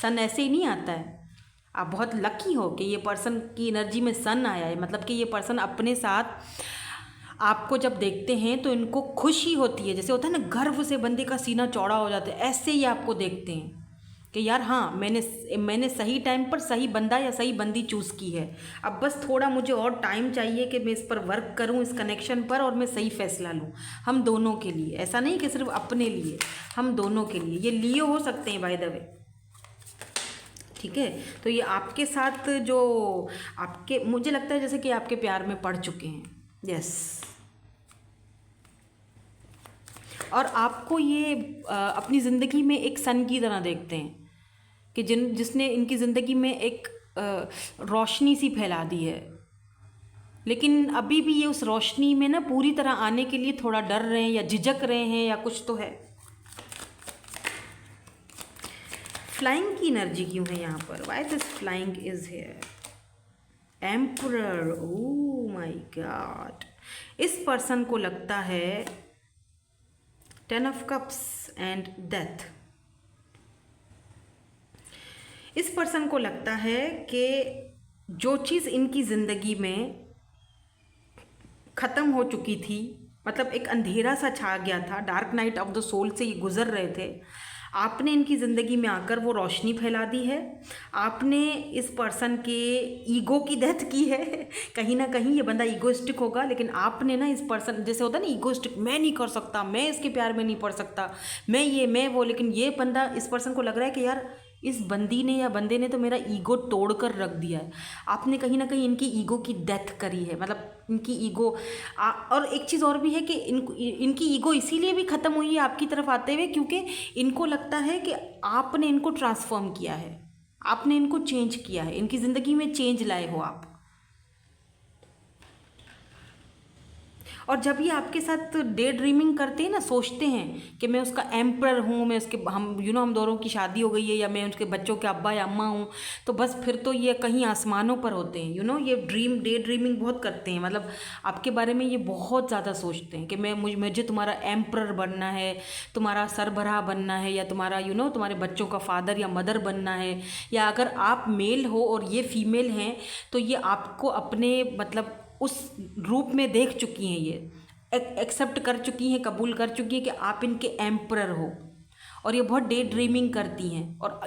सन ऐसे ही नहीं आता है। आप बहुत लकी हो कि ये पर्सन की एनर्जी में सन आया है, मतलब कि ये पर्सन अपने साथ आपको जब देखते हैं तो इनको खुशी होती है। जैसे होता है ना, गर्व से बंदे का सीना चौड़ा हो जाता है, ऐसे ही आपको देखते हैं कि यार हाँ, मैंने सही टाइम पर सही बंदा या सही बंदी चूज़ की है। अब बस थोड़ा मुझे और टाइम चाहिए कि मैं इस पर वर्क करूं, इस कनेक्शन पर, और मैं सही फैसला लूं हम दोनों के लिए। ऐसा नहीं कि सिर्फ अपने लिए, हम दोनों के लिए। ये लियो हो सकते हैं बाय द वे, ठीक है। तो ये आपके साथ जो आपके, मुझे लगता है जैसे कि आपके प्यार में पड़ चुके हैं। यस। और आपको ये अपनी ज़िंदगी में एक सन की तरह देखते हैं कि जिसने इनकी ज़िंदगी में एक रोशनी सी फैला दी है। लेकिन अभी भी ये उस रोशनी में ना पूरी तरह आने के लिए थोड़ा डर रहे हैं या झिझक रहे हैं या कुछ तो है। फ्लाइंग की एनर्जी क्यों है यहाँ पर? Why this flying is here? Emperor, oh my God. इस पर्सन को लगता है 10 ऑफ कप्स एंड डेथ। इस पर्सन को लगता है कि जो चीज़ इनकी ज़िंदगी में ख़त्म हो चुकी थी, मतलब एक अंधेरा सा छा गया था, dark night of the soul से ये गुजर रहे थे, आपने इनकी ज़िंदगी में आकर वो रोशनी फैला दी है। आपने इस पर्सन के ईगो की डेथ की है। कहीं ना कहीं ये बंदा ईगोइस्टिक होगा, लेकिन आपने ना इस पर्सन, जैसे होता है ना ईगोइस्टिक, मैं नहीं कर सकता, मैं इसके प्यार में नहीं पड़ सकता, मैं ये मैं वो, लेकिन ये बंदा, इस पर्सन को लग रहा है कि यार इस बंदी ने या बंदे ने तो मेरा ईगो तोड़ कर रख दिया है। आपने कहीं ना कहीं इनकी ईगो की डेथ करी है, मतलब इनकी ईगो। और एक चीज़ और भी है कि इनकी ईगो इसीलिए भी ख़त्म हुई है आपकी तरफ आते हुए, क्योंकि इनको लगता है कि आपने इनको ट्रांसफॉर्म किया है, आपने इनको चेंज किया है, इनकी ज़िंदगी में चेंज लाए हो आप। और जब ये आपके साथ डे ड्रीमिंग करते हैं ना, सोचते हैं कि मैं उसका एम्परर हूँ, मैं उसके, हम दोनों की शादी हो गई है, या मैं उसके बच्चों के अब्बा या अम्मा हूँ, तो बस फिर तो ये कहीं आसमानों पर होते हैं। ये डे ड्रीमिंग बहुत करते हैं, मतलब आपके बारे में ये बहुत ज़्यादा सोचते हैं कि मुझे तुम्हारा एम्परर बनना है, तुम्हारा सरबराह बनना है, या तुम्हारा तुम्हारे बच्चों का फादर या मदर बनना है। या अगर आप मेल हो और ये फीमेल हैं, तो ये आपको अपने मतलब उस रूप में देख चुकी हैं, ये एक्सेप्ट कर चुकी हैं, कबूल कर चुकी हैं कि आप इनके एम्परर हो। और ये बहुत डे ड्रीमिंग करती हैं, और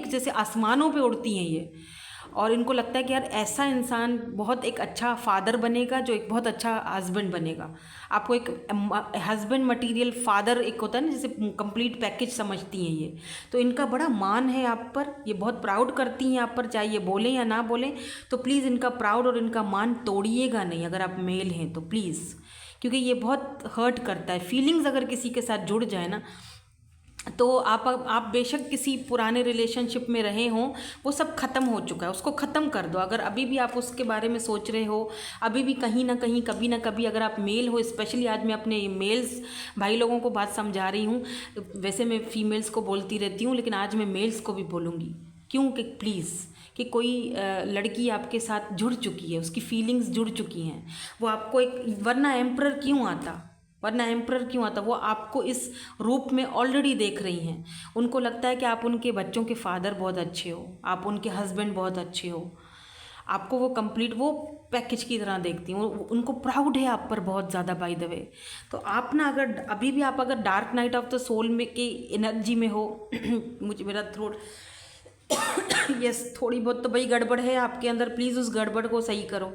जैसे आसमानों पे उड़ती हैं ये। और इनको लगता है कि यार ऐसा इंसान बहुत एक अच्छा फादर बनेगा, जो एक बहुत अच्छा हस्बैंड बनेगा। आपको एक हस्बैंड मटेरियल फादर एक होता है ना, जैसे कंप्लीट पैकेज समझती हैं ये। तो इनका बड़ा मान है आप पर, ये बहुत प्राउड करती हैं आप पर, चाहे ये बोलें या ना बोलें। तो प्लीज़ इनका प्राउड और इनका मान तोड़िएगा नहीं, अगर आप मेल हैं तो प्लीज़, क्योंकि ये बहुत हर्ट करता है। फीलिंग्स अगर किसी के साथ जुड़ जाए ना, तो आप बेशक किसी पुराने रिलेशनशिप में रहे हों, वो सब ख़त्म हो चुका है, उसको ख़त्म कर दो। अगर अभी भी आप उसके बारे में सोच रहे हो, अभी भी कहीं ना कहीं कभी ना कभी, अगर आप मेल हो, स्पेशली आज मैं अपने मेल्स भाई लोगों को बात समझा रही हूँ। वैसे मैं फीमेल्स को बोलती रहती हूँ, लेकिन आज मैं मेल्स को भी बोलूँगी। क्यों कि प्लीज़, कि कोई लड़की आपके साथ जुड़ चुकी है, उसकी फीलिंग्स जुड़ चुकी हैं, वो आपको एक, वरना एम्परर क्यों आता, वो आपको इस रूप में ऑलरेडी देख रही हैं। उनको लगता है कि आप उनके बच्चों के फादर बहुत अच्छे हो, आप उनके हस्बैंड बहुत अच्छे हो, आपको वो कंप्लीट वो पैकेज की तरह देखती हैं। उनको प्राउड है आप पर बहुत ज़्यादा, बाय द वे। तो आप ना, अगर अभी भी आप अगर dark night of the soul में की एनर्जी में हो मुझे मेरा थ्रोट यस, थोड़ी बहुत तो भाई गड़बड़ है आपके अंदर, प्लीज़ उस गड़बड़ को सही करो।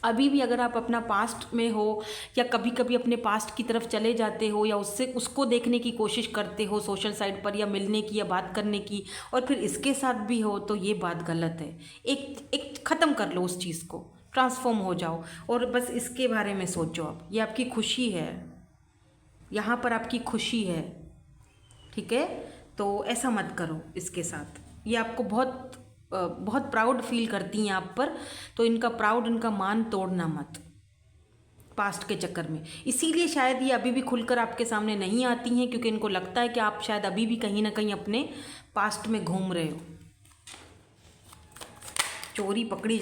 अभी भी अगर आप अपना पास्ट में हो, या कभी कभी अपने पास्ट की तरफ चले जाते हो, या उसको देखने की कोशिश करते हो सोशल साइट पर, या मिलने की या बात करने की, और फिर इसके साथ भी हो, तो ये बात गलत है। एक ख़त्म कर लो उस चीज़ को, ट्रांसफॉर्म हो जाओ और बस इसके बारे में सोचो। आप, ये आपकी खुशी है, यहाँ पर आपकी खुशी है, ठीक है? तो ऐसा मत करो इसके साथ। ये आपको बहुत बहुत प्राउड फील करती हैं आप पर, तो इनका मान तोड़ना मत पास्ट के चक्कर में। इसीलिए शायद ये अभी भी खुलकर आपके सामने नहीं आती हैं, क्योंकि इनको लगता है कि आप शायद अभी भी कहीं ना कहीं अपने पास्ट में घूम रहे हो। चोरी पकड़ी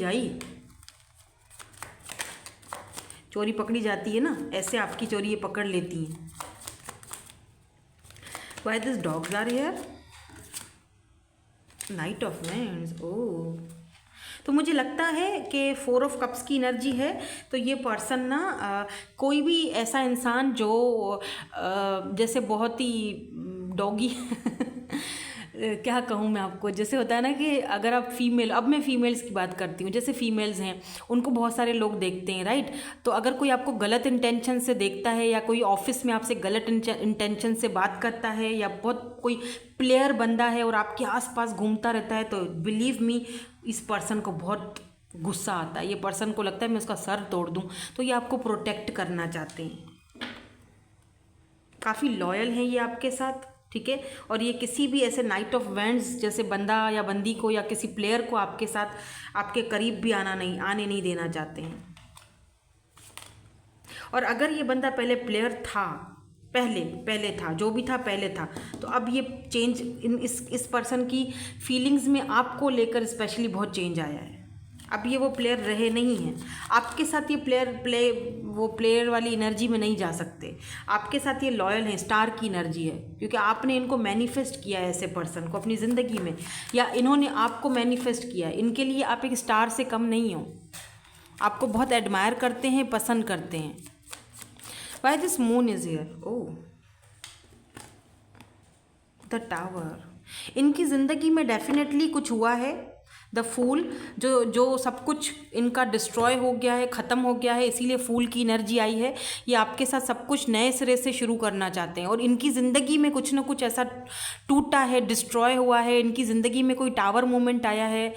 जाती है ना, ऐसे आपकी चोरी ये पकड़ लेती हैं। Why these dogs are here? Knight of wands, oh. तो मुझे लगता है कि 4 ऑफ कप्स की एनर्जी है। तो ये पर्सन ना, कोई भी ऐसा इंसान जो जैसे बहुत ही डॉगी क्या कहूँ मैं आपको, जैसे होता है ना कि अगर आप फीमेल, अब मैं फीमेल्स की बात करती हूँ, जैसे फीमेल्स हैं, उनको बहुत सारे लोग देखते हैं, राइट? तो अगर कोई आपको गलत इंटेंशन से देखता है, या कोई ऑफिस में आपसे गलत इंटेंशन से बात करता है, या बहुत कोई प्लेयर बंदा है और आपके आसपास घूमता रहता है, तो बिलीव मी, इस पर्सन को बहुत गुस्सा आता है। ये पर्सन को लगता है मैं उसका सर तोड़ दूँ। तो ये आपको प्रोटेक्ट करना चाहते हैं, काफ़ी लॉयल हैं ये आपके साथ, ठीक है? और ये किसी भी ऐसे नाइट ऑफ वैंड्स जैसे बंदा या बंदी को, या किसी प्लेयर को आपके साथ, आपके करीब भी आने नहीं देना चाहते हैं। और अगर ये बंदा पहले प्लेयर था, पहले था, जो भी था पहले था, तो अब ये चेंज इस पर्सन की फीलिंग्स में आपको लेकर स्पेशली बहुत चेंज आया है। अब ये वो प्लेयर रहे नहीं हैं आपके साथ। ये प्लेयर वाली एनर्जी में नहीं जा सकते आपके साथ। ये लॉयल हैं, स्टार की एनर्जी है, क्योंकि आपने इनको मैनिफेस्ट किया है ऐसे पर्सन को अपनी ज़िंदगी में, या इन्होंने आपको मैनिफेस्ट किया है। इनके लिए आप एक स्टार से कम नहीं हो, आपको बहुत एडमायर करते हैं, पसंद करते हैं। Why this moon is here? Oh, the tower. इनकी ज़िंदगी में डेफिनेटली कुछ हुआ है। द फूल, जो सब कुछ इनका डिस्ट्रॉय हो गया है, ख़त्म हो गया है, इसीलिए फूल की एनर्जी आई है। ये आपके साथ सब कुछ नए सिरे से शुरू करना चाहते हैं, और इनकी ज़िंदगी में कुछ ना कुछ ऐसा टूटा है, डिस्ट्रॉय हुआ है, इनकी ज़िंदगी में कोई टावर मोमेंट आया है।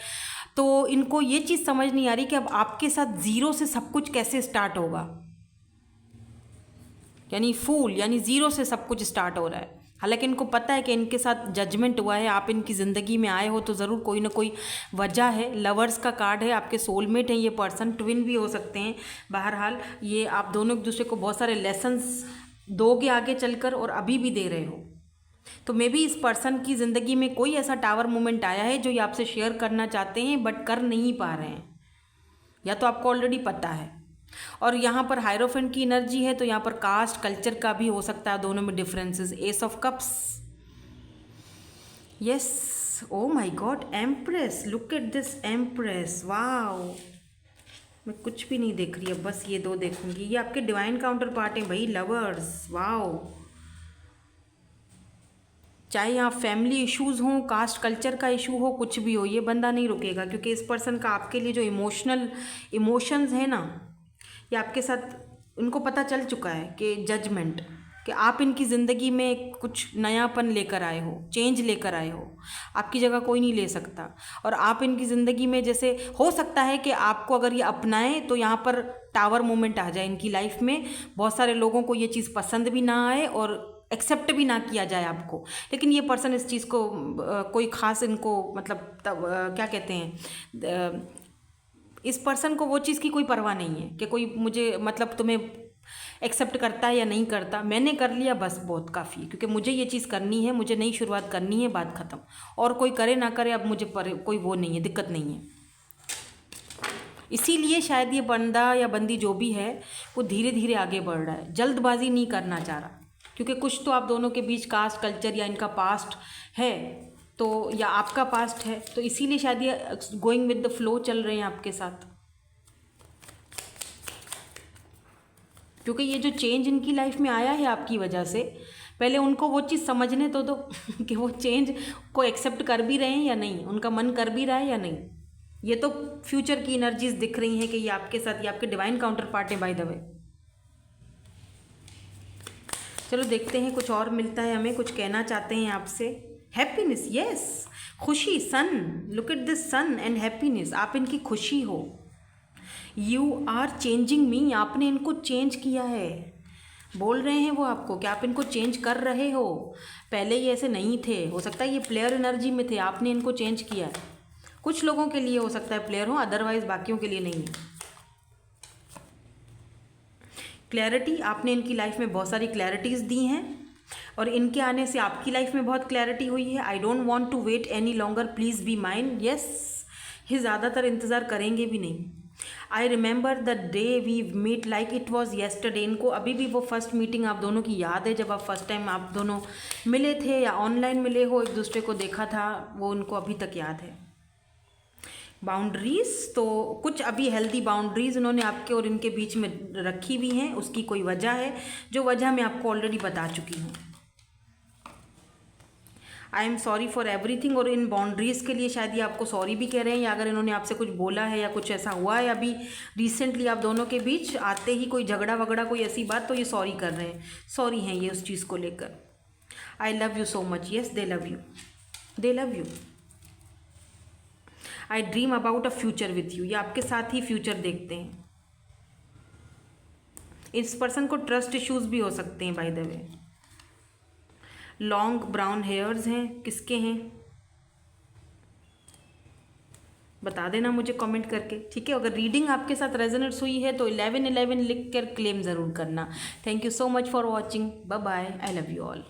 तो इनको ये चीज़ समझ नहीं आ रही कि अब आपके साथ ज़ीरो से सब कुछ कैसे स्टार्ट होगा। यानी फूल, यानी ज़ीरो से सब कुछ स्टार्ट हो रहा है। हालांकि इनको पता है कि इनके साथ जजमेंट हुआ है, आप इनकी ज़िंदगी में आए हो तो ज़रूर कोई ना कोई वजह है। लवर्स का कार्ड है, आपके सोलमेट हैं ये पर्सन, ट्विन भी हो सकते हैं। बहरहाल ये आप दोनों एक दूसरे को बहुत सारे लेसन्स दोगे आगे चलकर, और अभी भी दे रहे हो। तो मे बी इस पर्सन की ज़िंदगी में कोई ऐसा टावर मोमेंट आया है जो ये आपसे शेयर करना चाहते हैं बट कर नहीं पा रहे हैं, या तो आपको ऑलरेडी पता है। और यहाँ पर हायरोफेंट की एनर्जी है, तो यहाँ पर कास्ट कल्चर का भी हो सकता है, दोनों में differences. S of cups, yes, oh my God, empress, look at this empress, wow. मैं कुछ भी नहीं देख रही है, बस ये दो देखूंगी। ये आपके डिवाइन काउंटर पार्ट हैं भाई, लवर्स, वाओ। चाहे यहाँ फैमिली इश्यूज़ हों, कास्ट कल्चर का इशू हो, कुछ भी हो, ये बंदा नहीं रुकेगा, क्योंकि इस पर्सन का आपके लिए जो इमोशंस है ना, ये आपके साथ, उनको पता चल चुका है कि जजमेंट, कि आप इनकी ज़िंदगी में कुछ नयापन लेकर आए हो, चेंज लेकर आए हो, आपकी जगह कोई नहीं ले सकता। और आप इनकी ज़िंदगी में, जैसे हो सकता है कि आपको अगर ये अपनाएं तो यहाँ पर टावर मोमेंट आ जाए इनकी लाइफ में। बहुत सारे लोगों को ये चीज़ पसंद भी ना आए, और एक्सेप्ट भी ना किया जाए आपको, लेकिन ये पर्सन इस चीज़ को कोई ख़ास इनको मतलब क्या कहते हैं, इस पर्सन को वो चीज़ की कोई परवाह नहीं है कि कोई मुझे मतलब तुम्हें एक्सेप्ट करता है या नहीं करता। मैंने कर लिया बस बहुत काफ़ी है, क्योंकि मुझे ये चीज़ करनी है, मुझे नई शुरुआत करनी है, बात ख़त्म। और कोई करे ना करे अब मुझे कोई वो नहीं है, दिक्कत नहीं है। इसीलिए शायद ये बंदा या बंदी जो भी है वो धीरे धीरे आगे बढ़ रहा है, जल्दबाजी नहीं करना चाह रहा, क्योंकि कुछ तो आप दोनों के बीच कास्ट कल्चर या इनका पास्ट है तो, या आपका पास्ट है, तो इसीलिए शायद ये गोइंग विद द फ्लो चल रहे हैं आपके साथ। क्योंकि ये जो चेंज इनकी लाइफ में आया है आपकी वजह से, पहले उनको वो चीज़ समझने तो दो कि वो चेंज को एक्सेप्ट कर भी रहे हैं या नहीं, उनका मन कर भी रहा है या नहीं। ये तो फ्यूचर की एनर्जीज दिख रही हैं कि ये आपके साथ, ये आपके डिवाइन काउंटर पार्ट है बाय द वे। चलो देखते हैं कुछ और मिलता है हमें, कुछ कहना चाहते हैं आपसे। हैप्पीनेस, यस, खुशी, sun, look at this sun and happiness, आप इनकी खुशी हो। यू आर चेंजिंग मी, आपने इनको चेंज किया है, बोल रहे हैं वो आपको कि आप इनको चेंज कर रहे हो। पहले ये ऐसे नहीं थे, हो सकता है ये प्लेयर एनर्जी में थे, आपने इनको चेंज किया है। कुछ लोगों के लिए हो सकता है प्लेयर हो, अदरवाइज बाकियों के लिए नहीं है। क्लैरिटी, आपने इनकी लाइफ में बहुत सारी क्लैरिटीज़ दी हैं और इनके आने से आपकी लाइफ में बहुत क्लैरिटी हुई है। I don't want to wait any longer, please be mine. Yes, ये ज़्यादातर इंतज़ार करेंगे भी नहीं। I remember the day we meet like it was yesterday, इनको अभी भी वो फर्स्ट मीटिंग आप दोनों की याद है, जब आप फर्स्ट टाइम आप दोनों मिले थे या ऑनलाइन मिले हो, एक दूसरे को देखा था, वो उनको अभी तक याद है। बाउंड्रीज़, तो कुछ अभी हेल्दी बाउंड्रीज़ उन्होंने आपके और इनके बीच में रखी हुई हैं, उसकी कोई वजह है, जो वजह मैं आपको ऑलरेडी बता चुकी हूँ। I am sorry for everything, और इन बाउंड्रीज़ के लिए शायद ये आपको सॉरी भी कह रहे हैं, या अगर इन्होंने आपसे कुछ बोला है या कुछ ऐसा हुआ है अभी रिसेंटली आप दोनों के बीच आते ही कोई झगड़ा वगड़ा कोई ऐसी बात, तो ये सॉरी कर रहे हैं, सॉरी हैं ये उस चीज़ को लेकर। आई love you so much, yes they love you, they love you. I dream about a future with you, ये आपके साथ ही फ्यूचर देखते हैं। इस पर्सन को ट्रस्ट इश्यूज भी हो सकते हैं by the way. Long brown hairs हैं, किसके हैं बता देना मुझे कमेंट करके, ठीक है। अगर रीडिंग आपके साथ रेजोनेट्स हुई है तो 1111 लिख कर क्लेम ज़रूर करना। Thank you so much for watching, bye bye, I love you all.